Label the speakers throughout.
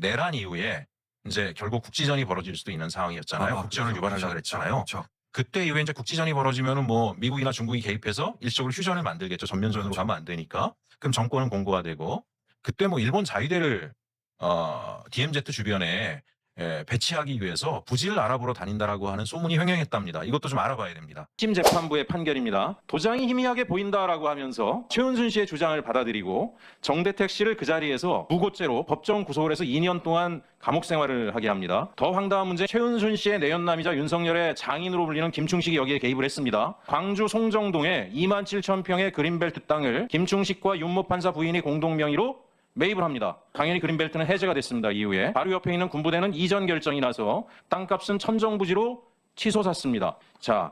Speaker 1: 내란 이후에 이제 결국 국지전이 벌어질 수도 있는 상황이었잖아요. 국지전을 유발하려고 그랬잖아요.
Speaker 2: 그렇죠.
Speaker 1: 그때 이후에 이제 국지전이 벌어지면은 뭐 미국이나 중국이 개입해서 일시적으로 휴전을 만들겠죠. 전면전으로 가면 안 되니까. 그럼 정권은 공고화되고 그때 뭐 일본 자위대를 DMZ 주변에 배치하기 위해서 부지를 알아보러 다닌다라고 하는 소문이 횡행했답니다. 이것도 좀 알아봐야 됩니다. 심 재판부의 판결입니다. 도장이 희미하게 보인다라고 하면서 최은순 씨의 주장을 받아들이고 정대택 씨를 그 자리에서 무고죄로 법정 구속을 해서 2년 동안 감옥 생활을 하게 합니다. 더 황당한 문제, 최은순 씨의 내연남이자 윤석열의 장인으로 불리는 김충식이 여기에 개입을 했습니다. 광주 송정동에 27,000평의 그린벨트 땅을 김충식과 윤모 판사 부인이 공동 명의로 매입을 합니다. 당연히 그린벨트는 해제가 됐습니다. 이후에 바로 옆에 있는 군부대는 이전 결정이 나서 땅값은 천정부지로 치솟았습니다. 자,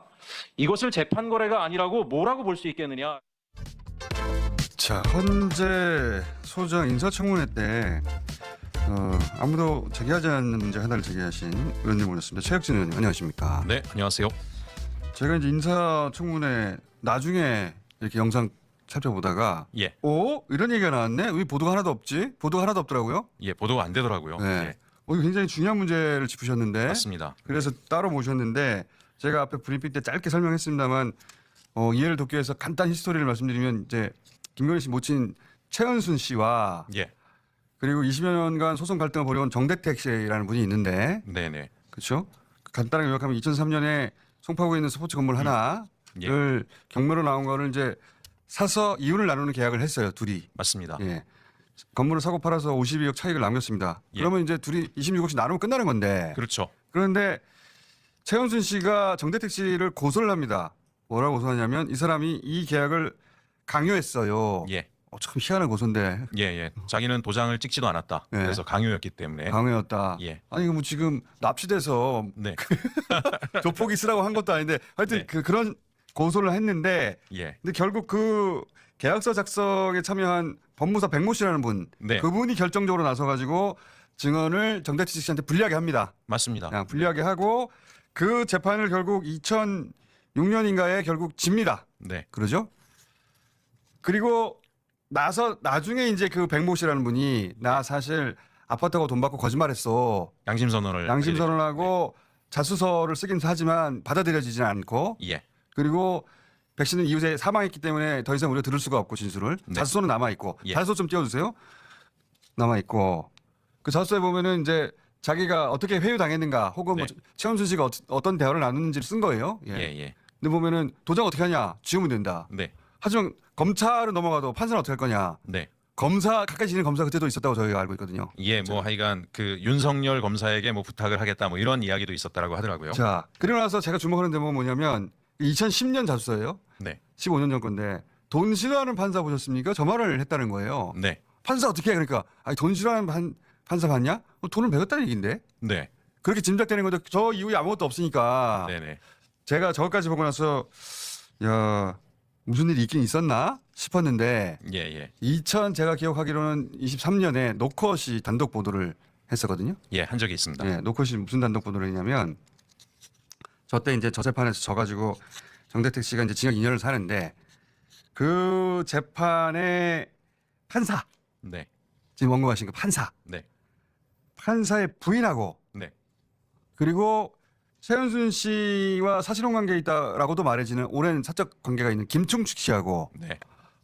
Speaker 1: 이것을 재판 거래가 아니라고 뭐라고 볼 수 있겠느냐?
Speaker 2: 자, 헌재 소장 인사청문회 때 아무도 제기하지 않는 문제 하나를 제기하신 의원님 모셨습니다. 최혁진 의원님 안녕하십니까?
Speaker 1: 네, 안녕하세요.
Speaker 2: 제가 이제 인사청문회 나중에 이렇게 영상 살펴보다가
Speaker 1: 예,
Speaker 2: 이런 얘기가 나왔네? 왜 보도가 하나도 없지? 보도가 하나도 없더라고요.
Speaker 1: 예, 보도가 안 되더라고요.
Speaker 2: 네.
Speaker 1: 예,
Speaker 2: 이거 굉장히 중요한 문제를 짚으셨는데
Speaker 1: 맞습니다.
Speaker 2: 그래서 따로 모셨는데 제가 앞에 브리핑 때 짧게 설명했습니다만 이해를 돕기 위해서 간단 히스토리를 말씀드리면 이제 김건희 씨 모친 최은순 씨와
Speaker 1: 예,
Speaker 2: 그리고 20여 년간 소송 갈등을 벌여온 정대택 씨라는 분이 있는데
Speaker 1: 네네.
Speaker 2: 그렇죠? 간단하게 요약하면 2003년에 송파구에 있는 스포츠 건물 하나를 경매로 나온 거를 이제 사서 이윤을 나누는 계약을 했어요. 둘이.
Speaker 1: 맞습니다.
Speaker 2: 예. 건물을 사고 팔아서 52억 차익을 남겼습니다.
Speaker 1: 예.
Speaker 2: 그러면 이제 둘이 26억씩 나누면 끝나는 건데.
Speaker 1: 그렇죠.
Speaker 2: 그런데 최은순 씨가 정대택 씨를 고소를 합니다. 뭐라고 고소하냐면 이 사람이 이 계약을 강요했어요.
Speaker 1: 예,
Speaker 2: 참 희한한 고소인데.
Speaker 1: 예, 예. 자기는 도장을 찍지도 않았다.
Speaker 2: 예.
Speaker 1: 그래서 강요였기 때문에.
Speaker 2: 강요였다.
Speaker 1: 예.
Speaker 2: 아니 뭐 지금 납치돼서
Speaker 1: 네,
Speaker 2: 조폭이 쓰라고 한 것도 아닌데 하여튼
Speaker 1: 네.
Speaker 2: 그런 고소를 했는데
Speaker 1: 예,
Speaker 2: 근데 결국 그 계약서 작성에 참여한 법무사 백모 씨라는 분
Speaker 1: 네.
Speaker 2: 그분이 결정적으로 나서가지고 증언을 정대택 씨한테 불리하게 합니다.
Speaker 1: 맞습니다.
Speaker 2: 그냥 불리하게 하고 그 재판을 결국 2006년인가에 결국 집니다.
Speaker 1: 네,
Speaker 2: 그러죠? 그리고 나중에 이제 그 백모 씨라는 분이 나 사실 아파트하고 돈 받고 거짓말했어.
Speaker 1: 양심선언을.
Speaker 2: 양심선언하고 자수서를 쓰긴 하지만 받아들여지지는 않고
Speaker 1: 예,
Speaker 2: 그리고 백 씨는 이후에 사망했기 때문에 더 이상 우리가 들을 수가 없고 진술을.
Speaker 1: 네.
Speaker 2: 자수서는 남아있고.
Speaker 1: 예.
Speaker 2: 자수서 좀 띄워주세요. 남아있고. 그 자수서에 보면은 이제 자기가 어떻게 회유당했는가 혹은
Speaker 1: 네.
Speaker 2: 뭐 최은순 씨가 어떤 대화를 나누는지를 쓴 거예요.
Speaker 1: 예, 예.
Speaker 2: 근데 보면은 도장 어떻게 하냐? 지우면 된다.
Speaker 1: 네,
Speaker 2: 하지만 검찰은 넘어가도 판사는 어떻게 할 거냐?
Speaker 1: 네.
Speaker 2: 검사 가까이 지는 검사 그때도 있었다고 저희가 알고 있거든요.
Speaker 1: 예, 뭐 하여간 그 윤석열 검사에게 뭐 부탁을 하겠다 뭐 이런 이야기도 있었다라고 하더라고요.
Speaker 2: 자, 그리고 나서 제가 주목하는 대목은 뭐냐면 2010년 자수서예요.
Speaker 1: 네,
Speaker 2: 15년 전 건데 돈 싫어하는 판사 보셨습니까? 저 말을 했다는 거예요.
Speaker 1: 네,
Speaker 2: 판사 어떻게 해? 그러니까 아니 돈 싫어하는 판사 봤냐? 돈을 매겼다는 얘기인데
Speaker 1: 네,
Speaker 2: 그렇게 짐작되는 건데 저 이후에 아무것도 없으니까
Speaker 1: 네, 네.
Speaker 2: 제가 저것까지 보고 나서 야 무슨 일이 있긴 있었나 싶었는데
Speaker 1: 예, 예,
Speaker 2: 제가 기억하기로는 23년에 노컷이 단독 보도를 했었거든요.
Speaker 1: 예, 한 적이 있습니다.
Speaker 2: 네, 노컷이 무슨 단독 보도를 했냐면 저 때 이제 저 재판에서 져가지고 정대택 씨가 이제 징역 2년을 사는데 그 재판의 판사
Speaker 1: 네,
Speaker 2: 지금 언급하신 그
Speaker 1: 네,
Speaker 2: 판사의 부인하고
Speaker 1: 네,
Speaker 2: 그리고 최은순 씨와 사실혼 관계에 있다라고도 말해지는 오랜 사적 관계가 있는 김충식 씨하고
Speaker 1: 네,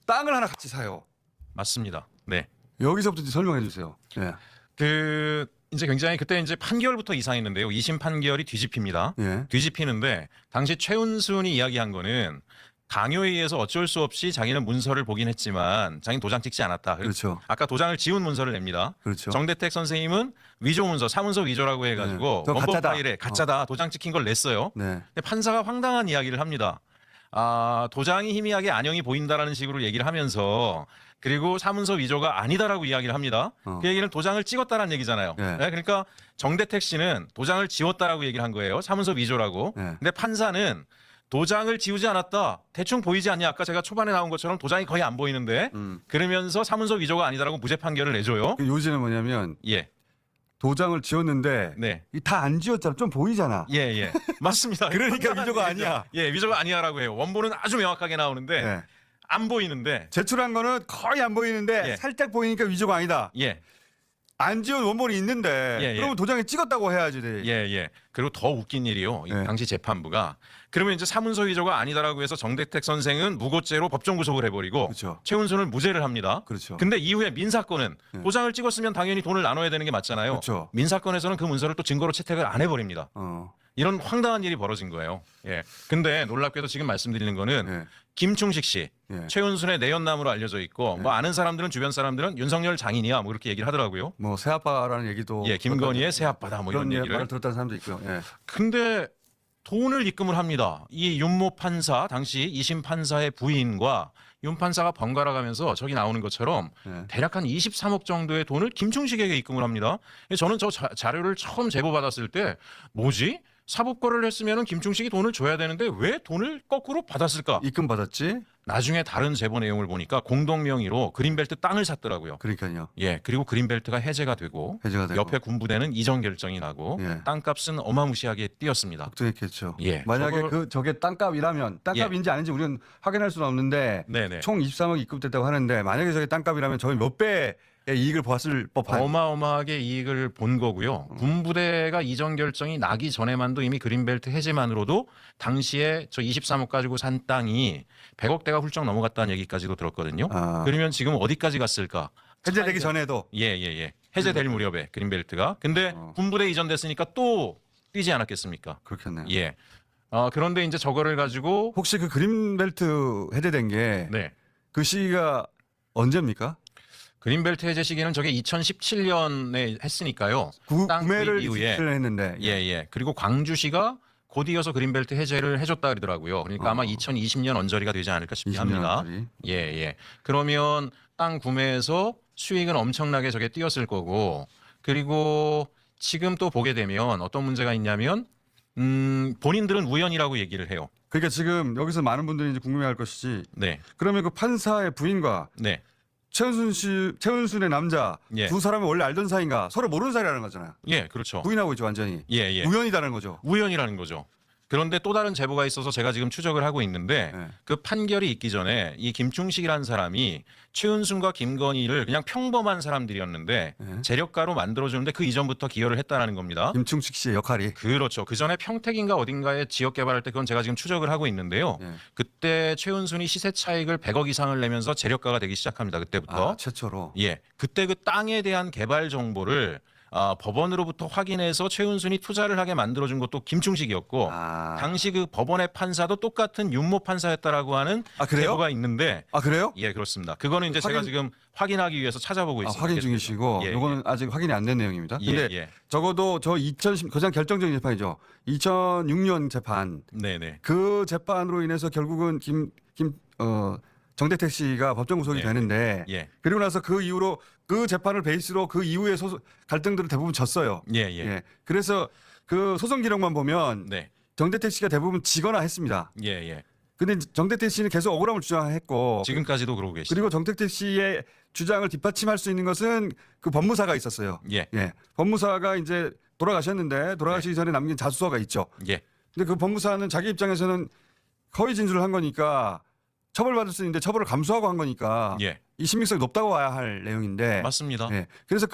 Speaker 2: 땅을 하나 같이 사요.
Speaker 1: 맞습니다. 네.
Speaker 2: 여기서부터 이제 설명해 주세요. 예.
Speaker 1: 그 이제 굉장히 그때 이제 판결부터 이상했는데요. 2심 판결이 뒤집힙니다.
Speaker 2: 예.
Speaker 1: 뒤집히는데 당시 최은순이 이야기한 거는 강요에 의해서 어쩔 수 없이 자기는 문서를 보긴 했지만 자기는 도장 찍지 않았다.
Speaker 2: 그렇죠.
Speaker 1: 아까 도장을 지운 문서를 냅니다.
Speaker 2: 그렇죠.
Speaker 1: 정대택 선생님은 위조 문서, 사문서 위조라고 해가지고
Speaker 2: 네.
Speaker 1: 원본
Speaker 2: 가짜다.
Speaker 1: 파일에 가짜다. 도장 찍힌 걸 냈어요.
Speaker 2: 네.
Speaker 1: 근데 판사가 황당한 이야기를 합니다. 도장이 희미하게 안형이 보인다라는 식으로 얘기를 하면서 그리고 사문서 위조가 아니다라고 이야기를 합니다. 그 얘기는 도장을 찍었다라는 얘기잖아요.
Speaker 2: 네.
Speaker 1: 네, 그러니까 정대택 씨는 도장을 지웠다라고 얘기를 한 거예요. 사문서 위조라고.
Speaker 2: 네.
Speaker 1: 근데 판사는 도장을 지우지 않았다. 대충 보이지 않냐. 아까 제가 초반에 나온 것처럼 도장이 거의 안 보이는데 그러면서 사문서 위조가 아니다라고 무죄 판결을 내줘요.
Speaker 2: 그 요지는 뭐냐면
Speaker 1: 예.
Speaker 2: 도장을 지웠는데
Speaker 1: 네.
Speaker 2: 다 안 지웠잖아. 좀 보이잖아.
Speaker 1: 예, 예. 맞습니다.
Speaker 2: 그러니까
Speaker 1: 황당한
Speaker 2: 위조가
Speaker 1: 얘기죠.
Speaker 2: 아니야.
Speaker 1: 예, 위조가 아니야라고 해요. 원본은 아주 명확하게 나오는데
Speaker 2: 네.
Speaker 1: 안 보이는데
Speaker 2: 제출한 거는 거의 안 보이는데
Speaker 1: 예.
Speaker 2: 살짝 보이니까 위조가 아니다.
Speaker 1: 예.
Speaker 2: 안 지은 원본이 있는데
Speaker 1: 예, 예.
Speaker 2: 그러면 도장에 찍었다고 해야지.
Speaker 1: 예, 예. 그리고 더 웃긴 일이요. 이
Speaker 2: 예.
Speaker 1: 당시 재판부가 그러면 이제 사문서 위조가 아니다라고 해서 정대택 선생은 무고죄로 법정 구속을 해버리고
Speaker 2: 그렇죠.
Speaker 1: 최은순을 무죄를 합니다.
Speaker 2: 그렇죠.
Speaker 1: 근데 이후에 민사건은
Speaker 2: 예.
Speaker 1: 도장을 찍었으면 당연히 돈을 나눠야 되는 게 맞잖아요.
Speaker 2: 그렇죠.
Speaker 1: 민사건에서는 그 문서를 또 증거로 채택을 안 해버립니다. 이런 황당한 일이 벌어진 거예요. 예. 근데 놀랍게도 지금 말씀드리는 거는
Speaker 2: 예.
Speaker 1: 김충식 씨,
Speaker 2: 예.
Speaker 1: 최은순의 내연남으로 알려져 있고 뭐 아는 사람들은 주변 사람들은 윤석열 장인이야 뭐 그렇게 얘기를 하더라고요.
Speaker 2: 뭐 새아빠라는 얘기도
Speaker 1: 예, 김건희의 새아빠다 뭐 이런
Speaker 2: 그런
Speaker 1: 얘기를.
Speaker 2: 말을 들었다는 사람도 있고요. 예.
Speaker 1: 근데 돈을 입금을 합니다. 이 윤모 판사 당시 2심 판사의 부인과 윤 판사가 번갈아 가면서 저기 나오는 것처럼
Speaker 2: 예.
Speaker 1: 대략 한 23억 정도의 돈을 김충식에게 입금을 합니다. 저는 저 자료를 처음 제보받았을 때 뭐지? 사법거래를 했으면 김충식이 돈을 줘야 되는데 왜 돈을 거꾸로 받았을까?
Speaker 2: 입금 받았지?
Speaker 1: 나중에 다른 제보 내용을 보니까 공동 명의로 그린벨트 땅을 샀더라고요.
Speaker 2: 그러니까요.
Speaker 1: 예, 그리고 그린벨트가 해제가 되고
Speaker 2: 해제가 되고.
Speaker 1: 옆에 군부대는 이전 결정이 나고
Speaker 2: 예.
Speaker 1: 땅값은 어마무시하게 뛰었습니다.
Speaker 2: 걱정했겠죠.
Speaker 1: 예,
Speaker 2: 만약에
Speaker 1: 저걸-
Speaker 2: 저게 땅값이라면 땅값인지 아닌지 우리는 확인할 수는 없는데
Speaker 1: 네네.
Speaker 2: 총 23억 입금됐다고 하는데 만약에 저게 땅값이라면 저희 몇 배의 이익을 보았을 법한.
Speaker 1: 어마어마하게 이익을 본 거고요. 군부대가 이전 결정이 나기 전에만도 이미 그린벨트 해제만으로도 당시에 저 23억 가지고 산 땅이 100억대가 훌쩍 넘어갔다는 얘기까지도 들었거든요.
Speaker 2: 아.
Speaker 1: 그러면 지금 어디까지 갔을까?
Speaker 2: 해제되기 전에도
Speaker 1: 예. 해제될 무렵에 그린벨트가. 근데 군부대 이전됐으니까 또 뛰지 않았겠습니까?
Speaker 2: 그렇겠네요.
Speaker 1: 예. 그런데 이제 저거를 가지고
Speaker 2: 혹시 그 그린벨트 해제된 게 그
Speaker 1: 네.
Speaker 2: 시기가 언제입니까?
Speaker 1: 그린벨트 해제 시기는 저게 2017년에 했으니까요. 땅
Speaker 2: 구매를
Speaker 1: 구입 이후에
Speaker 2: 했는데
Speaker 1: 예. 그리고 광주시가 곧 이어서 그린벨트 해제를 해줬다 그러더라고요. 그러니까 아마 2020년 언저리가 되지 않을까 싶긴
Speaker 2: 20년
Speaker 1: 합니다.
Speaker 2: 언저리.
Speaker 1: 예. 그러면 땅 구매에서 수익은 엄청나게 저게 뛰었을 거고, 그리고 지금 또 보게 되면 어떤 문제가 있냐면 본인들은 우연이라고 얘기를 해요.
Speaker 2: 그러니까 지금 여기서 많은 분들이 이제 궁금해할 것이지.
Speaker 1: 네.
Speaker 2: 그러면 그 판사의 부인과
Speaker 1: 네.
Speaker 2: 최은순의 남자
Speaker 1: 예.
Speaker 2: 두 사람이 원래 알던 사이인가 서로 모르는 사이라는 거잖아요.
Speaker 1: 예, 그렇죠.
Speaker 2: 부인하고 있죠 완전히.
Speaker 1: 예.
Speaker 2: 우연이다는 거죠.
Speaker 1: 우연이라는 거죠. 그런데 또 다른 제보가 있어서 제가 지금 추적을 하고 있는데
Speaker 2: 네.
Speaker 1: 그 판결이 있기 전에 이 김충식이라는 사람이 최은순과 김건희를 그냥 평범한 사람들이었는데
Speaker 2: 네.
Speaker 1: 재력가로 만들어주는데 그 이전부터 기여를 했다라는 겁니다.
Speaker 2: 김충식 씨의 역할이.
Speaker 1: 그렇죠. 그 전에 평택인가 어딘가에 지역 개발할 때 그건 제가 지금 추적을 하고 있는데요.
Speaker 2: 네.
Speaker 1: 그때 최은순이 시세 차익을 100억 이상을 내면서 재력가가 되기 시작합니다. 그때부터.
Speaker 2: 최초로.
Speaker 1: 예, 그때 그 땅에 대한 개발 정보를 법원으로부터 확인해서 최은순이 투자를 하게 만들어준 것도 김충식이었고 당시 그 법원의 판사도 똑같은 윤모 판사였다라고 하는
Speaker 2: 그래요?
Speaker 1: 제보가 있는데
Speaker 2: 그래요?
Speaker 1: 예, 그렇습니다. 그거는 이제 제가 지금 확인하기 위해서 찾아보고 있습니다.
Speaker 2: 확인 중이시고
Speaker 1: 예,
Speaker 2: 이거는 아직 확인이 안 된 내용입니다.
Speaker 1: 예,
Speaker 2: 근데
Speaker 1: 예.
Speaker 2: 적어도 저 2010 가장 결정적인 재판이죠. 2006년 재판.
Speaker 1: 네네.
Speaker 2: 그 재판으로 인해서 결국은 정대택 씨가 법정 구속이
Speaker 1: 네.
Speaker 2: 되는데
Speaker 1: 예.
Speaker 2: 그리고 나서 그 이후로 그 재판을 베이스로 그 이후에 갈등들을 대부분 졌어요.
Speaker 1: 예.
Speaker 2: 그래서 그 소송 기록만 보면
Speaker 1: 네.
Speaker 2: 정대택 씨가 대부분 지거나 했습니다.
Speaker 1: 예.
Speaker 2: 근데 정대택 씨는 계속 억울함을 주장했고
Speaker 1: 지금까지도 그러고 계시죠.
Speaker 2: 그리고 정대택 씨의 주장을 뒷받침할 수 있는 것은 그 법무사가 있었어요.
Speaker 1: 예.
Speaker 2: 법무사가 이제 돌아가셨는데 돌아가시기 전에 남긴 자수서가 있죠.
Speaker 1: 예.
Speaker 2: 근데 그 법무사는 자기 입장에서는 허위 진술을 한 거니까 처벌받을 수 있는데 처벌을 감수하고 한 거니까
Speaker 1: 예.
Speaker 2: 이 신빙성이 높다고 봐야 할 내용인데.
Speaker 1: 맞습니다.
Speaker 2: 그래서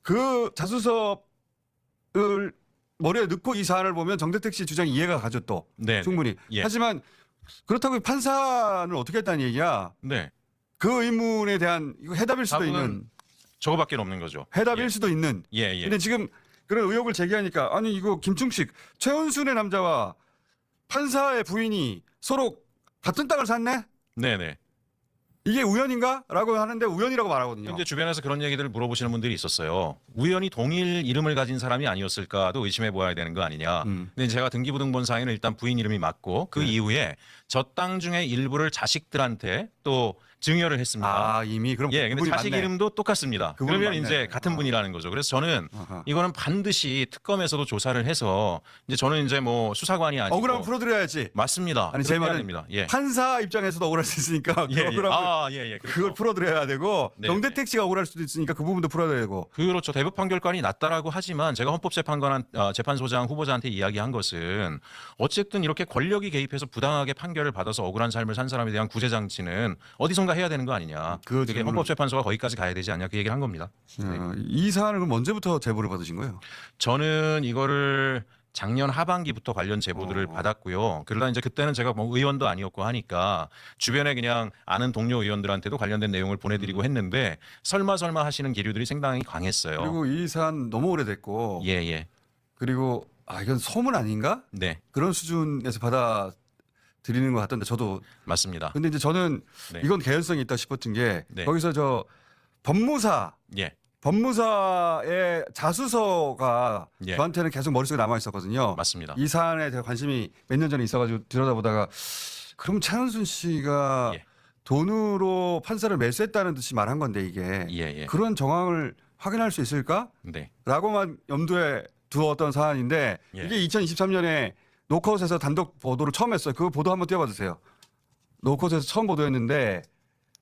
Speaker 2: 그 자수서를 머리에 넣고 이 사안을 보면 정대택 씨 주장이 이해가 가죠 또.
Speaker 1: 네.
Speaker 2: 충분히.
Speaker 1: 예.
Speaker 2: 하지만 그렇다고 판사는 어떻게 했다는 얘기야.
Speaker 1: 네.
Speaker 2: 그 의문에 대한 이거 해답일 수도
Speaker 1: 답은
Speaker 2: 있는.
Speaker 1: 저거밖에 없는 거죠.
Speaker 2: 해답일
Speaker 1: 예.
Speaker 2: 수도 있는.
Speaker 1: 예.
Speaker 2: 근데 지금 그런 의혹을 제기하니까 아니 이거 김충식 최은순의 남자와 판사의 부인이 서로 같은 땅을 샀네?
Speaker 1: 네네.
Speaker 2: 이게 우연인가? 라고 하는데 우연이라고 말하거든요.
Speaker 1: 근데 주변에서 그런 얘기들을 물어보시는 분들이 있었어요. 우연히 동일 이름을 가진 사람이 아니었을까도 의심해 보아야 되는 거 아니냐. 근데 제가 등기부등본상에는 일단 부인 이름이 맞고 그 이후에 저 땅 중에 일부를 자식들한테 또 증여를 했습니다.
Speaker 2: 이미 그럼
Speaker 1: 예, 근데
Speaker 2: 그분이
Speaker 1: 자식
Speaker 2: 맞네.
Speaker 1: 이름도 똑같습니다.
Speaker 2: 그분이
Speaker 1: 그러면
Speaker 2: 맞네.
Speaker 1: 이제 같은 분이라는 거죠. 그래서 저는
Speaker 2: 아하.
Speaker 1: 이거는 반드시 특검에서도 조사를 해서 이제 저는 이제 뭐 수사관이 아니고
Speaker 2: 억울하면 풀어드려야지.
Speaker 1: 맞습니다.
Speaker 2: 아니 제
Speaker 1: 그렇게 해야
Speaker 2: 말은
Speaker 1: 됩니다. 예.
Speaker 2: 판사 입장에서도 억울할 수 있으니까 그 억울함을
Speaker 1: 예.
Speaker 2: 그걸 풀어드려야 되고
Speaker 1: 네,
Speaker 2: 정대택 씨가 억울할 수도 있으니까 그 부분도 풀어야 되고.
Speaker 1: 그렇죠. 대법 판결관이 낮다라고 하지만 제가 헌법재판소장 후보자한테 이야기한 것은 어쨌든 이렇게 권력이 개입해서 부당하게 판결을 받아서 억울한 삶을 산 사람에 대한 구제 장치는 어디선가 해야 되는 거 아니냐.
Speaker 2: 그
Speaker 1: 그게
Speaker 2: 질문을-
Speaker 1: 헌법재판소가 거기까지 가야 되지 않냐 그 얘기를 한 겁니다.
Speaker 2: 이 사안을 그럼 언제부터 제보를 받으신 거예요?
Speaker 1: 저는 이거를 작년 하반기부터 관련 제보들을 받았고요. 그러다 이제 그때는 제가 뭐 의원도 아니었고 하니까 주변에 그냥 아는 동료 의원들한테도 관련된 내용을 보내드리고 했는데 설마 하시는 기류들이 상당히 강했어요.
Speaker 2: 그리고 이 사안 너무 오래됐고
Speaker 1: 예, 예.
Speaker 2: 그리고 이건 소문 아닌가?
Speaker 1: 네,
Speaker 2: 그런 수준에서 받아들이는 것 같던데 저도
Speaker 1: 맞습니다.
Speaker 2: 근데 이제 저는
Speaker 1: 네.
Speaker 2: 이건 개연성이 있다 싶었던 게
Speaker 1: 네.
Speaker 2: 거기서 저
Speaker 1: 예,
Speaker 2: 법무사의 자수서가
Speaker 1: 예.
Speaker 2: 저한테는 계속 머릿속에 남아 있었거든요.
Speaker 1: 맞습니다.
Speaker 2: 이 사안에 제가 관심이 몇 년 전에 있어가지고 들여다보다가 그럼 차은순 씨가
Speaker 1: 예.
Speaker 2: 돈으로 판사를 매수했다는 듯이 말한 건데 이게
Speaker 1: 예, 예.
Speaker 2: 그런 정황을 확인할 수 있을까?
Speaker 1: 네,
Speaker 2: 라고만 염두에 두었던 사안인데
Speaker 1: 예.
Speaker 2: 이게 2023년에 노컷에서 단독 보도를 처음 했어요. 그 보도 한번 띄워봐 주세요. 노컷에서 처음 보도했는데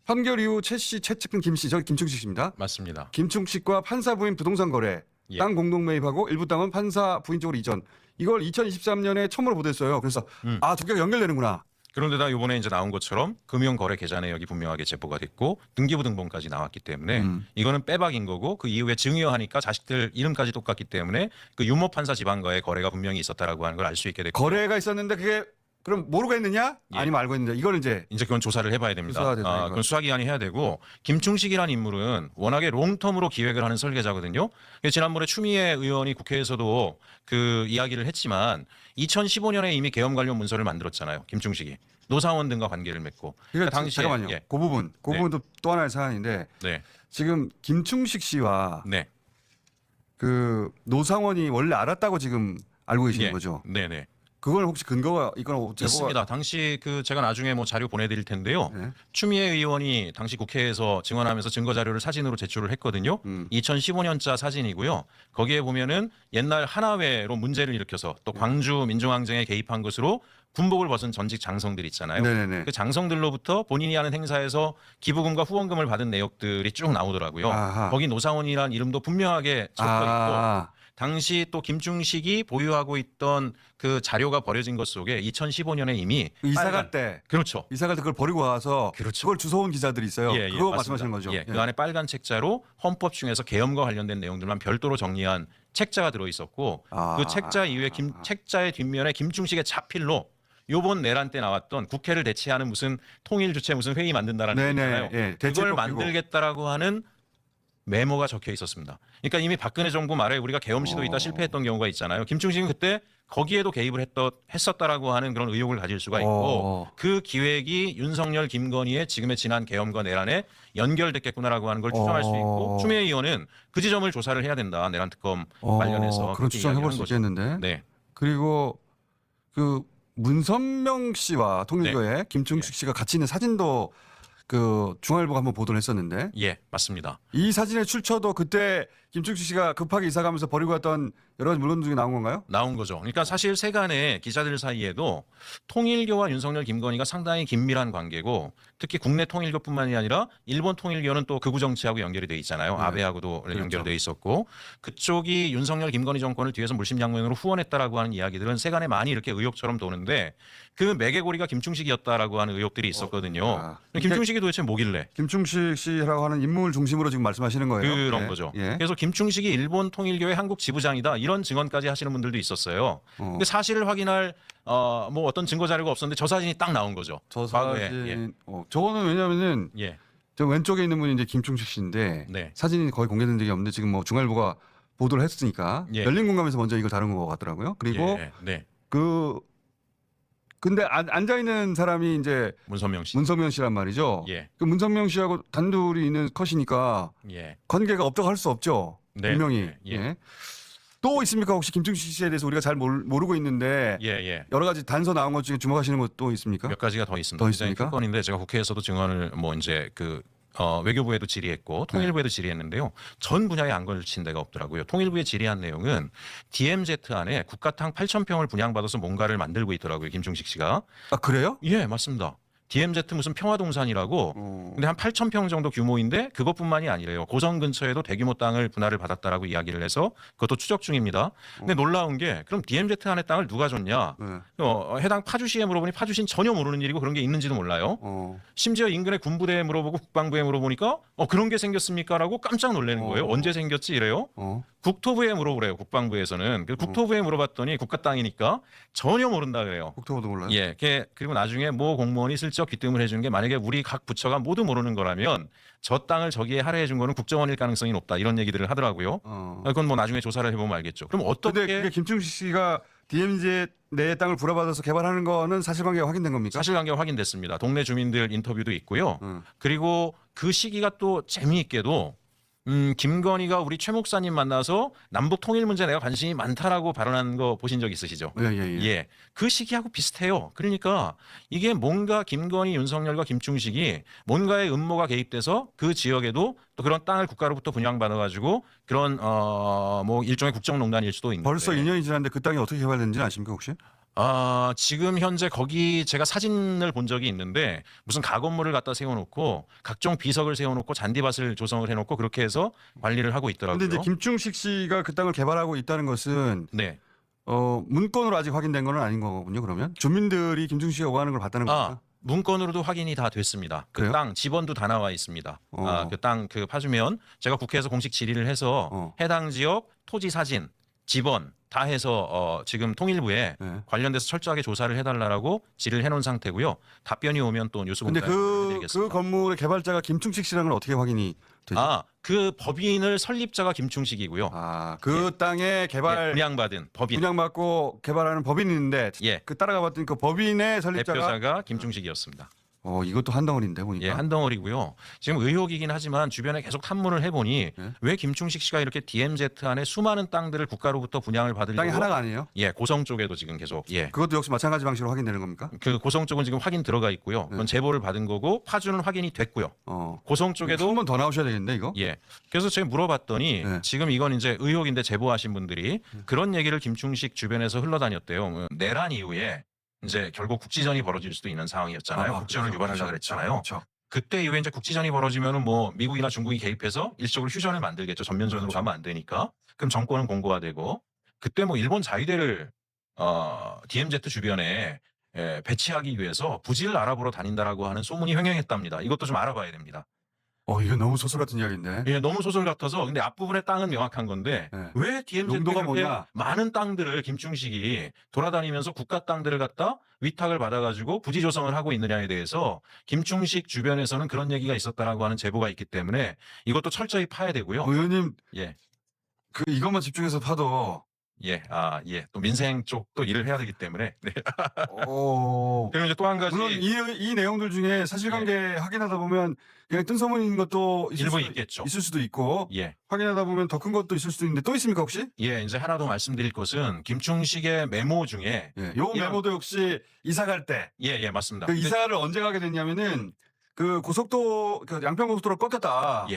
Speaker 2: 판결 이후 최 씨, 최측근 김 씨, 저기 김충식 씨입니다.
Speaker 1: 맞습니다.
Speaker 2: 김충식과 판사 부인 부동산 거래,
Speaker 1: 예.
Speaker 2: 땅 공동 매입하고 일부 땅은 판사 부인 쪽으로 이전. 이걸 2023년에 처음으로 보도했어요. 그래서 두 개가 연결되는구나.
Speaker 1: 그런데다 이번에 이제 나온 것처럼 금융거래 계좌 내역이 분명하게 제보가 됐고 등기부 등본까지 나왔기 때문에 이거는 빼박인 거고 그 이후에 증여하니까 자식들 이름까지 똑같기 때문에 그 윤모 판사 집안과의 거래가 분명히 있었다라고 하는 걸 알 수 있게 됐고
Speaker 2: 거래가 있었는데 그게 그럼 모르고 했느냐?
Speaker 1: 예.
Speaker 2: 아니면 알고 했느냐? 이걸 이제
Speaker 1: 그건 조사를 해봐야 됩니다.
Speaker 2: 수사가 된다, 이거.
Speaker 1: 그건 수사기관이 해야 되고 김충식이라는 인물은 워낙에 롱텀으로 기획을 하는 설계자거든요. 지난번에 추미애 의원이 국회에서도 그 이야기를 했지만 2015년에 이미 계엄 관련 문서를 만들었잖아요. 김충식이 노사원 등과 관계를 맺고
Speaker 2: 그러니까
Speaker 1: 당시에
Speaker 2: 잠깐만요.
Speaker 1: 예.
Speaker 2: 그 부분, 그
Speaker 1: 네.
Speaker 2: 부분도 또 하나의 사안인데
Speaker 1: 네,
Speaker 2: 지금 김충식 씨와
Speaker 1: 네,
Speaker 2: 그 노상원이 원래 알았다고 지금 알고 계시는
Speaker 1: 예.
Speaker 2: 거죠?
Speaker 1: 네, 네.
Speaker 2: 그건 혹시 근거가 이건 제보가
Speaker 1: 있습니다. 당시 그 제가 나중에 뭐 자료 보내드릴 텐데요.
Speaker 2: 네.
Speaker 1: 추미애 의원이 당시 국회에서 증언하면서 증거 자료를 사진으로 제출을 했거든요. 2015년자 사진이고요. 거기에 보면은 옛날 하나회로 문제를 일으켜서 또 광주 민중항쟁에 개입한 것으로 군복을 벗은 전직 장성들 있잖아요.
Speaker 2: 네네네.
Speaker 1: 그 장성들로부터 본인이 하는 행사에서 기부금과 후원금을 받은 내역들이 쭉 나오더라고요.
Speaker 2: 아하.
Speaker 1: 거기 노상원이라는 이름도 분명하게 적혀 있고
Speaker 2: 아,
Speaker 1: 당시 또 김충식이 보유하고 있던 그 자료가 버려진 것 속에 2015년에 이미
Speaker 2: 이사
Speaker 1: 빨간-
Speaker 2: 갈 때
Speaker 1: 그렇죠.
Speaker 2: 이사 갈 때 그걸 버리고 와서
Speaker 1: 그렇죠.
Speaker 2: 그걸 주워온 기자들이 있어요.
Speaker 1: 예, 예,
Speaker 2: 그거
Speaker 1: 맞습니다.
Speaker 2: 말씀하시는 거죠?
Speaker 1: 예, 그 안에 빨간 책자로 헌법 중에서 계엄과 관련된 내용들만 별도로 정리한 책자가 들어 있었고
Speaker 2: 아.
Speaker 1: 그 책자 이후에 책자의 뒷면에 김충식의 자필로 요번 내란 때 나왔던 국회를 대체하는 무슨 통일 주체 무슨 회의 만든다라는 거
Speaker 2: 네네.
Speaker 1: 있잖아요.
Speaker 2: 예,
Speaker 1: 그걸
Speaker 2: 대책도
Speaker 1: 만들겠다라고 하는 메모가 적혀 있었습니다. 그러니까 이미 박근혜 정부 말에 우리가 계엄 시도이다 실패했던 경우가 있잖아요. 김충식은 그때 거기에도 개입을 했었다라고 하는 그런 의혹을 가질 수가 있고 그 기획이 윤석열, 김건희의 지금의 지난 계엄과 내란에 연결됐겠구나라고 하는 걸 추정할 수 있고 추미애 의원은 그 지점을 조사를 해야 된다. 내란 특검 관련해서
Speaker 2: 그런
Speaker 1: 그렇게
Speaker 2: 추정 해볼
Speaker 1: 이야기하는
Speaker 2: 수
Speaker 1: 거죠.
Speaker 2: 있겠는데.
Speaker 1: 네,
Speaker 2: 그리고 그 문선명 씨와 통일교에 김충식 씨가 같이 있는 사진도 그 중앙일보가 한번 보도를 했었는데
Speaker 1: 예, 맞습니다.
Speaker 2: 이 사진의 출처도 그때 김충식 씨가 급하게 이사 가면서 버리고 갔던 여러 가지 물건 중에 나온 건가요?
Speaker 1: 나온 거죠. 그러니까 사실 세간의 기자들 사이에도 통일교와 윤석열, 김건희가 상당히 긴밀한 관계고 특히 국내 통일교뿐만이 아니라 일본 통일교는 또 극우 정치하고 연결이 돼 있잖아요.
Speaker 2: 네.
Speaker 1: 아베하고도
Speaker 2: 그렇죠.
Speaker 1: 연결돼 있었고 그쪽이 윤석열, 김건희 정권을 뒤에서 물심양면으로 후원했다라고 하는 이야기들은 세간에 많이 이렇게 의혹처럼 도는데 그 매개고리가 김충식이었다라고 하는 의혹들이 있었거든요. 김충식이 도대체 뭐길래?
Speaker 2: 김충식 씨라고 하는 인물 중심으로 지금 말씀하시는 거예요?
Speaker 1: 그런
Speaker 2: 예.
Speaker 1: 거죠.
Speaker 2: 예.
Speaker 1: 그래서 김충식이 일본 통일교의 한국 지부장이다 이런 증언까지 하시는 분들도 있었어요. 근데 사실을 확인할 뭐 어떤 증거 자료가 없었는데 저 사진이 딱 나온 거죠.
Speaker 2: 저
Speaker 1: 과거에.
Speaker 2: 사진 저거는 왜냐면은
Speaker 1: 예.
Speaker 2: 저 왼쪽에 있는 분이 이제 김충식 씨인데
Speaker 1: 네.
Speaker 2: 사진이 거의 공개된 적이 없는데 지금 뭐 중앙일보가 보도를 했으니까
Speaker 1: 예.
Speaker 2: 열린 공감에서 먼저 이걸 다룬 것 같더라고요. 그리고
Speaker 1: 예. 네.
Speaker 2: 근데 앉아 있는 사람이 이제
Speaker 1: 문선명 씨.
Speaker 2: 문성명 씨란 말이죠.
Speaker 1: 예.
Speaker 2: 그 문성명 씨하고 단둘이 있는 컷이니까
Speaker 1: 예.
Speaker 2: 관계가 없다고 할 수 없죠.
Speaker 1: 네.
Speaker 2: 분명히.
Speaker 1: 예. 예.
Speaker 2: 예. 또 있습니까? 혹시 김충식 씨에 대해서 우리가 잘 모르고 있는데
Speaker 1: 예. 예.
Speaker 2: 여러 가지 단서 나온 것 중에 주목하시는 것 또 있습니까?
Speaker 1: 몇 가지가 더 있습니다.
Speaker 2: 더
Speaker 1: 굉장히
Speaker 2: 있습니까?
Speaker 1: 큰 건인데 제가 국회에서도 증언을 뭐 이제 그 외교부에도 질의했고 통일부에도 질의했는데요. 전 분야에 안 걸친 데가 없더라고요. 통일부에 질의한 내용은 DMZ 안에 국가탕 8,000평을 분양받아서 뭔가를 만들고 있더라고요. 김충식 씨가.
Speaker 2: 아 그래요?
Speaker 1: 예, 맞습니다. DMZ 무슨 평화동산이라고 근데 한 8,000평 정도 규모인데 그것뿐만이 아니래요. 고성 근처에도 대규모 땅을 분할을 받았다라고 이야기를 해서 그것도 추적 중입니다. 근데 놀라운 게 그럼 DMZ 안에 땅을 누가 줬냐? 해당 파주시에 물어보니 파주시는 전혀 모르는 일이고 그런 게 있는지도 몰라요. 심지어 인근의 군부대에 물어보고 국방부에 물어보니까 그런 게 생겼습니까라고 깜짝 놀라는 거예요. 언제 생겼지 이래요. 국토부에 물어보래요. 국방부에서는. 국토부에 물어봤더니 국가 땅이니까 전혀 모른다 그래요.
Speaker 2: 국토부도 몰라요?
Speaker 1: 예. 그리고 나중에 모 공무원이 슬쩍 귀뜸을 해주는 게 만약에 우리 각 부처가 모두 모르는 거라면 저 땅을 저기에 할애해 준 거는 국정원일 가능성이 높다. 이런 얘기들을 하더라고요. 그건 뭐 나중에 조사를 해보면 알겠죠. 그럼 어떻게?
Speaker 2: 근데 그게 김충식 씨가 DMZ 내 땅을 불어받아서 개발하는 거는 사실관계가 확인된 겁니까?
Speaker 1: 사실관계가 확인됐습니다. 동네 주민들 인터뷰도 있고요. 그리고 그 시기가 또 재미있게도 김건희가 우리 최 목사님 만나서 남북 통일 문제 내가 관심이 많다라고 발언한 거 보신 적 있으시죠?
Speaker 2: 예.
Speaker 1: 그 시기하고 비슷해요. 그러니까 이게 뭔가 김건희, 윤석열과 김충식이 뭔가의 음모가 개입돼서 그 지역에도 또 그런 땅을 국가로부터 분양받아가지고 그런 뭐 일종의 국정농단일 수도 있는데
Speaker 2: 벌써 2년이 지났는데 그 땅이 어떻게 개발됐는지 아십니까 혹시?
Speaker 1: 지금 현재 거기 제가 사진을 본 적이 있는데 무슨 가건물을 갖다 세워놓고 각종 비석을 세워놓고 잔디밭을 조성을 해놓고 그렇게 해서 관리를 하고 있더라고요.
Speaker 2: 근데 이제 김충식 씨가 그 땅을 개발하고 있다는 것은
Speaker 1: 네.
Speaker 2: 문건으로 아직 확인된 건 아닌 거군요. 그러면 주민들이 김충식 씨가 오가는 걸 봤다는 겁니까?
Speaker 1: 문건으로도 확인이 다 됐습니다. 그 땅 지번도 다 나와 있습니다. 그 땅 그 파주면 제가 국회에서 공식 질의를 해서 해당 지역 토지 사진, 지번 다 해서 지금 통일부에 관련돼서 철저하게 조사를 해달라고 질의를 해놓은 상태고요. 답변이 오면 또 뉴스
Speaker 2: 근데 그
Speaker 1: 공개드리겠습니다.
Speaker 2: 건물의 개발자가 김충식 씨라는 건 어떻게 확인이 되죠?
Speaker 1: 그 법인을 설립자가 김충식이고요.
Speaker 2: 그 땅에 개발
Speaker 1: 분양받은 법인
Speaker 2: 분양받고 개발하는 법인이 있는데 그 따라가 봤더니 그 법인의 설립자가
Speaker 1: 대표자가 김충식이었습니다.
Speaker 2: 이것도 한 덩어리인데 보니까.
Speaker 1: 예, 한 덩어리고요. 지금 의혹이긴 하지만 주변에 계속 탐문을 해보니 왜 김충식 씨가 이렇게 DMZ 안에 수많은 땅들을 국가로부터 분양을 받으려고
Speaker 2: 땅이 하나가 아니에요?
Speaker 1: 예, 고성 쪽에도 지금 계속
Speaker 2: 그것도 역시 마찬가지 방식으로 확인되는 겁니까?
Speaker 1: 그 고성 쪽은 지금 확인 들어가 있고요. 그건 제보를 받은 거고 파주는 확인이 됐고요. 고성 쪽에도
Speaker 2: 한 번 더 나오셔야 되겠는데 이거?
Speaker 1: 예. 그래서 제가 물어봤더니 지금 이건 이제 의혹인데 제보하신 분들이 그런 얘기를 김충식 주변에서 흘러다녔대요. 내란 이후에 이제 결국 국지전이 벌어질 수도 있는 상황이었잖아요. 국지전을 유발하려고 그랬잖아요. 그때 이후에 이제 국지전이 벌어지면은 뭐 미국이나 중국이 개입해서 일시적으로 휴전을 만들겠죠. 전면전으로 가면 안 되니까. 그럼 정권은 공고화되고 그때 뭐 일본 자위대를 DMZ 주변에 배치하기 위해서 부지를 알아보러 다닌다라고 하는 소문이 횡행했답니다. 이것도 좀 알아봐야 됩니다.
Speaker 2: 이거 너무 소설 같은 이야기인데.
Speaker 1: 예, 너무 소설 같아서 근데 앞부분의 땅은 명확한 건데 왜 DMZ
Speaker 2: 용도가
Speaker 1: 그렇게
Speaker 2: 뭐냐?
Speaker 1: 많은 땅들을 김충식이 돌아다니면서 국가 땅들을 갖다 위탁을 받아가지고 부지 조성을 하고 있느냐에 대해서 김충식 주변에서는 그런 얘기가 있었다라고 하는 제보가 있기 때문에 이것도 철저히 파야 되고요.
Speaker 2: 의원님,
Speaker 1: 예,
Speaker 2: 그 이것만 집중해서 파도.
Speaker 1: 또 민생 쪽도 일을 해야 되기 때문에. 네.
Speaker 2: 그리고
Speaker 1: 그리고 이제 또 한 가지
Speaker 2: 물론 이 내용들 중에 사실관계 확인하다 보면 그냥 뜬소문인 것도
Speaker 1: 일부 있겠죠.
Speaker 2: 있을 수도 있고 확인하다 보면 더 큰 것도 있을 수도 있는데 또 있습니까 혹시?
Speaker 1: 이제 하나 더 말씀드릴 것은 김충식의 메모 중에
Speaker 2: 요 메모도 역시 이사 갈 때.
Speaker 1: 맞습니다.
Speaker 2: 그 이사를 언제 가게 됐냐면은 그 고속도 그 양평고속도로 꺾였다.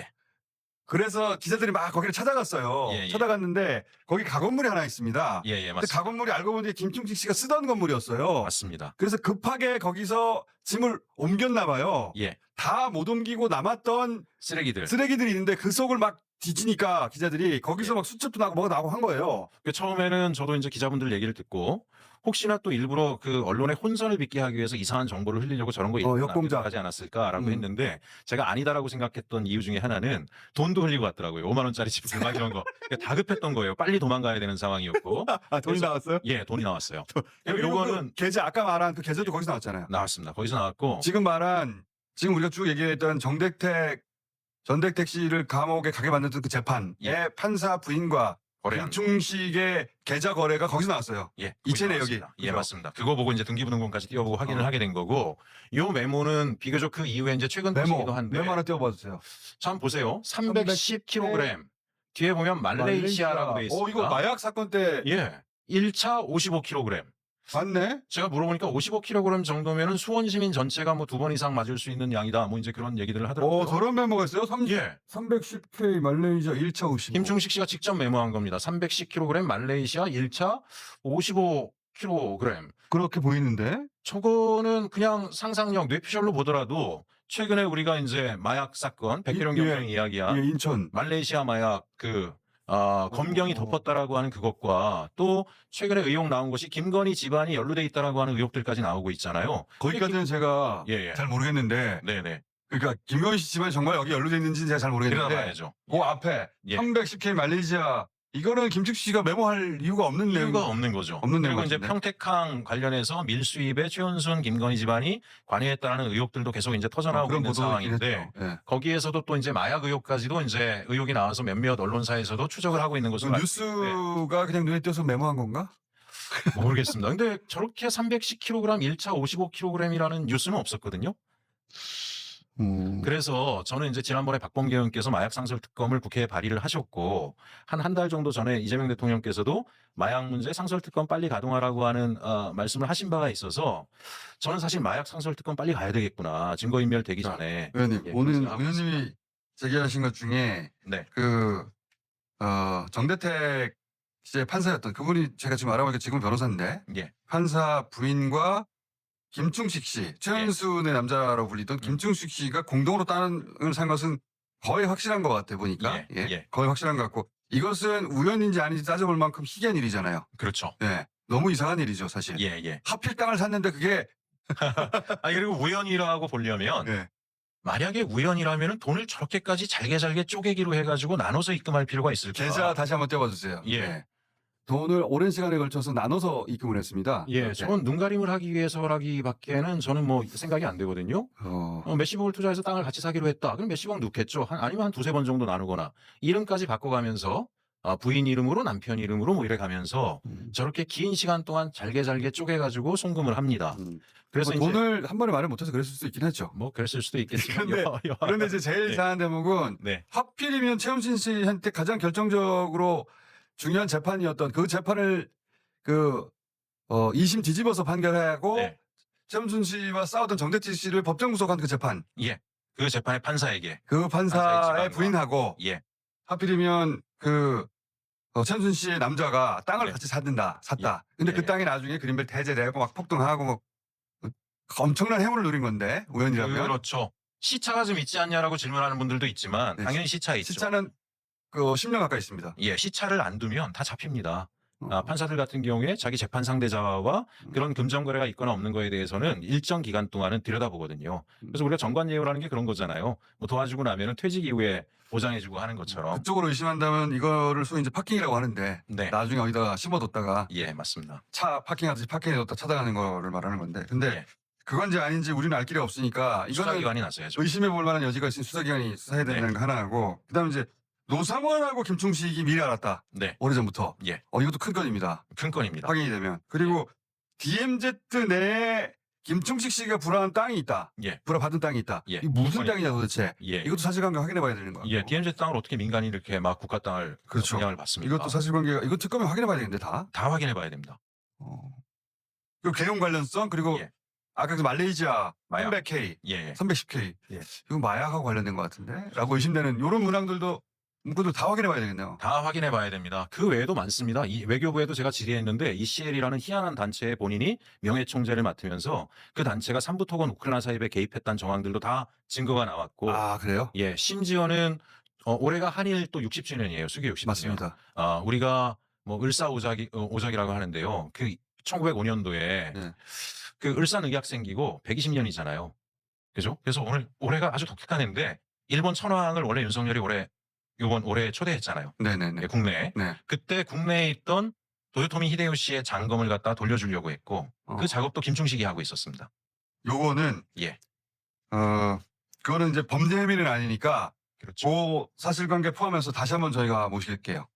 Speaker 2: 그래서 기자들이 막 거기를 찾아갔어요. 찾아갔는데 거기 가건물이 하나 있습니다. 근데
Speaker 1: 맞습니다.
Speaker 2: 가건물이 알고 보니 김충식 씨가 쓰던 건물이었어요.
Speaker 1: 맞습니다.
Speaker 2: 그래서 급하게 거기서 짐을 옮겼나 봐요. 다 못 옮기고 남았던 쓰레기들이 있는데 그 속을 막 뒤지니까 기자들이 거기서 막 수첩도 나고 뭐가 나고 한 거예요.
Speaker 1: 처음에는 저도 이제 기자분들 얘기를 듣고 혹시나 또 일부러 그 언론의 혼선을 빚게 하기 위해서 이상한 정보를 흘리려고 저런 거 하지 않았을까라고 했는데 제가 아니다라고 생각했던 이유 중에 하나는 돈도 흘리고 왔더라고요. 5만 원짜리 집을 막 이런 거. 다급했던 거예요. 빨리 도망가야 되는 상황이었고.
Speaker 2: 돈이 나왔어요?
Speaker 1: 예, 돈이 나왔어요.
Speaker 2: 요거는 계좌 아까 말한 그 계좌도 거기서 나왔잖아요.
Speaker 1: 나왔습니다. 거기서 나왔고
Speaker 2: 지금 우리가 쭉 얘기했던 전대택 씨를 감옥에 가게 만들었던 그 재판의 판사 부인과 김충식의 계좌 거래가 거기서 나왔어요. 이체 내역이.
Speaker 1: 맞습니다. 그거 보고 이제 등기부등본까지 띄워보고 확인을 하게 된 거고 요 메모는 비교적 그 이후에 이제 최근 소식이기도 한데
Speaker 2: 메모 하나 띄워봐 주세요.
Speaker 1: 참 보세요. 310kg 뒤에 보면 말레이시아라고 돼 있습니다.
Speaker 2: 이거 마약 사건 때
Speaker 1: 1차 55kg.
Speaker 2: 맞네.
Speaker 1: 제가 물어보니까 55kg 정도면은 수원 시민 전체가 뭐 2번 이상 맞을 수 있는 양이다. 뭐 이제 그런 얘기들을 하더라고요.
Speaker 2: 저런 메모가 있어요? 310K 말레이시아 1차 55.
Speaker 1: 김충식 씨가 직접 메모한 겁니다. 310kg 말레이시아 1차 55 30kg.
Speaker 2: 그렇게 보이는데.
Speaker 1: 저거는 그냥 상상력, 뇌피셜로 보더라도 최근에 우리가 이제 마약 사건, 백혜령 경찰이 이야기한
Speaker 2: 예, 인천.
Speaker 1: 말레이시아 마약 검경이 덮었다라고 하는 그것과 또 최근에 의혹 나온 것이 김건희 집안이 연루돼 있다라고 하는 의혹들까지 나오고 있잖아요.
Speaker 2: 거기까지는 제가
Speaker 1: 예, 예.
Speaker 2: 잘 모르겠는데.
Speaker 1: 네네.
Speaker 2: 그러니까 김건희 씨 집안이 정말 여기 연루돼 있는지는 제가 잘 모르겠는데.
Speaker 1: 들어가야죠.
Speaker 2: 그 앞에
Speaker 1: 예.
Speaker 2: 310K 말레이시아 이거는 김숙 씨가 메모할 이유가 없는 내용.
Speaker 1: 이유가 없는 거죠.
Speaker 2: 없는 내용
Speaker 1: 그리고 이제
Speaker 2: 같은데.
Speaker 1: 평택항 관련해서 밀수입에 최은순, 김건희 집안이 관여했다는 의혹들도 계속 이제 터져나오고
Speaker 2: 그런
Speaker 1: 있는
Speaker 2: 보도가 있긴
Speaker 1: 상황인데
Speaker 2: 했죠. 예.
Speaker 1: 거기에서도 또 이제 마약 의혹까지도 이제 의혹이 나와서 몇몇 언론사에서도 추적을 하고 있는 것으로
Speaker 2: 뉴스가 그냥 눈에 띄어서 메모한 건가?
Speaker 1: 모르겠습니다. 근데 저렇게 310kg, 1차 55kg이라는 뉴스는 없었거든요. 그래서 저는 이제 지난번에 박범계 의원께서 마약 상설 특검을 국회에 발의를 하셨고 한 달 정도 전에 이재명 대통령께서도 마약 문제 상설 특검 빨리 가동하라고 하는 말씀을 하신 바가 있어서 저는 사실 마약 상설 특검 빨리 가야 되겠구나. 증거인멸 되기 전에.
Speaker 2: 의원님,
Speaker 1: 예,
Speaker 2: 오늘
Speaker 1: 그렇게 하고
Speaker 2: 의원님이 제기하신 것 중에
Speaker 1: 네.
Speaker 2: 정대택 씨의 판사였던 그분이 제가 지금 알아보니까 지금 변호사인데
Speaker 1: 예.
Speaker 2: 판사 부인과 김충식 씨, 최은순의 남자라고 불리던 김충식 씨가 공동으로 땅을 산 것은 거의 확실한 것 같아 보니까.
Speaker 1: 예.
Speaker 2: 거의 확실한 것 같고 이것은 우연인지 아닌지 따져볼 만큼 희귀한 일이잖아요.
Speaker 1: 그렇죠.
Speaker 2: 예. 너무 이상한 일이죠, 사실.
Speaker 1: 예.
Speaker 2: 하필 땅을 샀는데 그게
Speaker 1: 그리고 우연이라고 보려면
Speaker 2: 예.
Speaker 1: 만약에 우연이라면 돈을 저렇게까지 잘게 쪼개기로 해가지고 나눠서 입금할 필요가 있을까?
Speaker 2: 계좌 다시 한번 떼봐 주세요.
Speaker 1: 예.
Speaker 2: 돈을 오랜 시간에 걸쳐서 나눠서 입금을 했습니다.
Speaker 1: 예, 저는 눈가림을 하기 위해서라기밖에는 저는 뭐 생각이 안 되거든요. 몇십억을 투자해서 땅을 같이 사기로 했다. 그럼 몇십억 넣겠죠. 아니면 한 두세 번 정도 나누거나 이름까지 바꿔가면서 부인 이름으로 남편 이름으로 뭐 이래 가면서 저렇게 긴 시간 동안 잘게 쪼개가지고 송금을 합니다. 그래서
Speaker 2: 뭐 돈을 한 번에 말을 못해서 그랬을 수도 있긴 했죠.
Speaker 1: 뭐 그랬을 수도 있겠지만
Speaker 2: 그런데 이제 제일
Speaker 1: 네.
Speaker 2: 이상한 대목은
Speaker 1: 네.
Speaker 2: 하필이면 최은순 씨한테 가장 결정적으로 중요한 재판이었던 그 재판을 2심 뒤집어서 판결하고
Speaker 1: 네.
Speaker 2: 최은순 씨와 싸우던 정대택 씨를 법정 구속한 그 재판.
Speaker 1: 예. 그 재판의 판사에게.
Speaker 2: 그 판사의 부인하고
Speaker 1: 예.
Speaker 2: 하필이면 최은순 씨의 남자가 땅을
Speaker 1: 네.
Speaker 2: 같이 샀다. 근데
Speaker 1: 예.
Speaker 2: 그 땅이 나중에 그린벨트 해제되고 막 폭등하고 뭐 엄청난 해물을 누린 건데 우연이라면.
Speaker 1: 그렇죠. 시차가 좀 있지 않냐라고 질문하는 분들도 있지만
Speaker 2: 네.
Speaker 1: 당연히 시차 있죠.
Speaker 2: 시차는 10년 가까이 있습니다.
Speaker 1: 예, 시차를 안 두면 다 잡힙니다. 판사들 같은 경우에 자기 재판 상대자와 그런 금전 거래가 있거나 없는 거에 대해서는 일정 기간 동안은 들여다보거든요. 그래서 우리가 정관예우라는 게 그런 거잖아요. 뭐 도와주고 나면은 퇴직 이후에 보장해주고 하는 것처럼.
Speaker 2: 그쪽으로 의심한다면 이거를 소위 이제 파킹이라고 하는데
Speaker 1: 네.
Speaker 2: 나중에 어디다가 심어뒀다가
Speaker 1: 예, 맞습니다.
Speaker 2: 차 파킹하듯이 파킹해뒀다 찾아가는 거를 말하는 건데 근데
Speaker 1: 예.
Speaker 2: 그건지 아닌지 우리는 알 길이 없으니까 이거는
Speaker 1: 수사기관이 나서야죠.
Speaker 2: 의심해볼 만한 여지가 있으니 수사기관이 수사해야 되는 거 하나고 그다음에 이제 노상원하고 김충식이 미리 알았다.
Speaker 1: 네.
Speaker 2: 오래전부터.
Speaker 1: 예.
Speaker 2: 이것도 큰 건입니다.
Speaker 1: 큰 건입니다.
Speaker 2: 확인이 되면. 그리고 DMZ 내에 김충식 씨가 불안한 땅이 있다.
Speaker 1: 예.
Speaker 2: 불안받은 땅이 있다.
Speaker 1: 예.
Speaker 2: 이게 무슨 땅이냐 도대체.
Speaker 1: 예.
Speaker 2: 이것도 사실관계 확인해 봐야 되는 거예요.
Speaker 1: 예, DMZ 땅을 어떻게 민간이 이렇게 막 국가 땅을
Speaker 2: 그렇죠.
Speaker 1: 분양을 받습니까?
Speaker 2: 이것도 사실관계가 이거 특검이 확인해 봐야 되는데 다.
Speaker 1: 다 확인해 봐야 됩니다.
Speaker 2: 그리고 개용 관련성 그리고
Speaker 1: 예.
Speaker 2: 아까 그 말레이시아
Speaker 1: 마약.
Speaker 2: 300K,
Speaker 1: 예.
Speaker 2: 310K
Speaker 1: 예.
Speaker 2: 이거 마약하고 관련된 것 같은데? 라고 의심되는 이런 문항들도 문구들 다 확인해 봐야 되겠네요.
Speaker 1: 다 확인해 봐야 됩니다. 그 외에도 많습니다. 이 외교부에도 제가 질의했는데 ECL이라는 희한한 단체의 본인이 명예총재를 맡으면서 그 단체가 삼부토건 우크라이나 사입에 개입했다는 정황들도 다 증거가 나왔고
Speaker 2: 아 그래요?
Speaker 1: 예, 심지어는 올해가 한일 또 60주년이에요. 수교 60주년.
Speaker 2: 맞습니다.
Speaker 1: 우리가 뭐 을사오작이라고 하는데요. 그 1905년도에
Speaker 2: 네.
Speaker 1: 그 을사늑약 생기고 120년이잖아요. 그죠? 그래서 올해가 아주 독특한 해인데 일본 천황을 원래 윤석열이 올해 초대했잖아요.
Speaker 2: 네네네.
Speaker 1: 예, 국내에.
Speaker 2: 네.
Speaker 1: 그때 국내에 있던 도요토미 히데요시의 잔검을 갖다 돌려주려고 했고 그 작업도 김충식이 하고 있었습니다.
Speaker 2: 요거는
Speaker 1: 예.
Speaker 2: 그거는 이제 범죄 혐의는 아니니까
Speaker 1: 그렇죠.
Speaker 2: 그 사실관계 포함해서 다시 한번 저희가 모실게요.